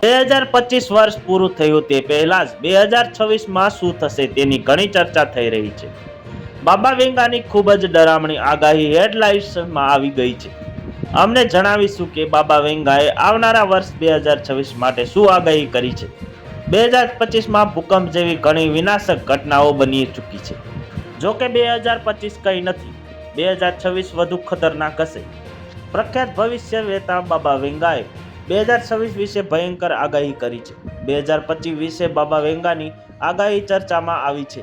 2025 વર્ષ પૂરું થયું તે પહેલા જ 2026માં શું થશે તેની ઘણી ચર્ચા થઈ રહી છે. બાબા વેંગાની ખૂબ જ ડરામણી આગાહી હેડલાઇન્સમાં આવી ગઈ છે. અમને જણાવીશું કે બાબા વેંગાએ આવનારા વર્ષ 2026 માટે શું આગાહી કરી છે. 2025માં ભૂકંપ જેવી ઘણી વિનાશક ઘટનાઓ બની ચૂકી છે. જો કે 2025 કંઈ નથી, 2026 વધુ ખતરનાક હશે. પ્રખ્યાત ભવિષ્ય વેતા બાબા વેંગાએ 2026 વિશે ભયંકર આગાહી કરી છે. 2025 વિશે બાબા વેંગાની આગાહી ચર્ચામાં આવી છે.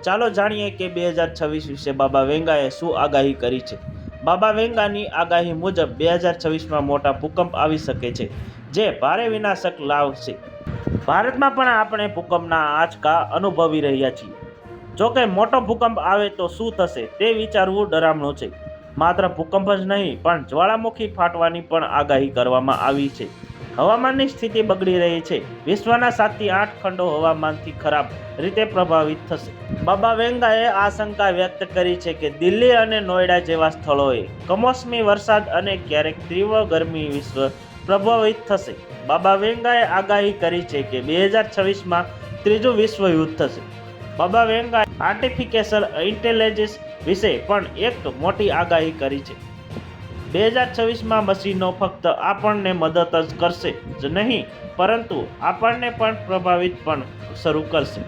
ચાલો જાણીએ કે 2026 વિશે બાબા વેંગાએ શું આગાહી કરી છે. બાબા વેંગાની આગાહી મુજબ 2026માં મોટા ભૂકંપ આવી શકે છે, જે ભારે વિનાશક લાવશે. ભારતમાં પણ આપણે ભૂકંપના આંચકા અનુભવી રહ્યા છીએ. જો કે મોટો ભૂકંપ આવે તો શું થશે તે વિચારવું ડરામણું છે. માત્ર ભૂકંપ જ નહીં, પણ જ્વાળામુખી ફાટવાની પણ આગાહી કરવામાં આવી છે. હવામાનની સ્થિતિ બગડી રહી છે. વિશ્વના 7 થી 8 ખંડો હવામાનથી ખરાબ રીતે પ્રભાવિત થશે. બાબા વેંગાએ આશંકા વ્યક્ત કરી છે કે દિલ્હી અને નોઈડા જેવા સ્થળોએ કમોસમી વરસાદ અને ક્યારેક તીવ્ર ગરમી વિશ્વ પ્રભાવિત થશે. બાબા વેંગાએ આગાહી કરી છે કે 2026માં ત્રીજું વિશ્વ યુદ્ધ થશે. બાબા વેંગાએ આર્ટિફિશિયલ ઇન્ટેલિજન્સ વિશે પણ એક મોટી આગાહી કરી છે. 2026માં મશીનો ફક્ત આપણને મદદ જ કરશે જ નહીં, પરંતુ આપણને પણ પ્રભાવિત પણ શરૂ કરશે.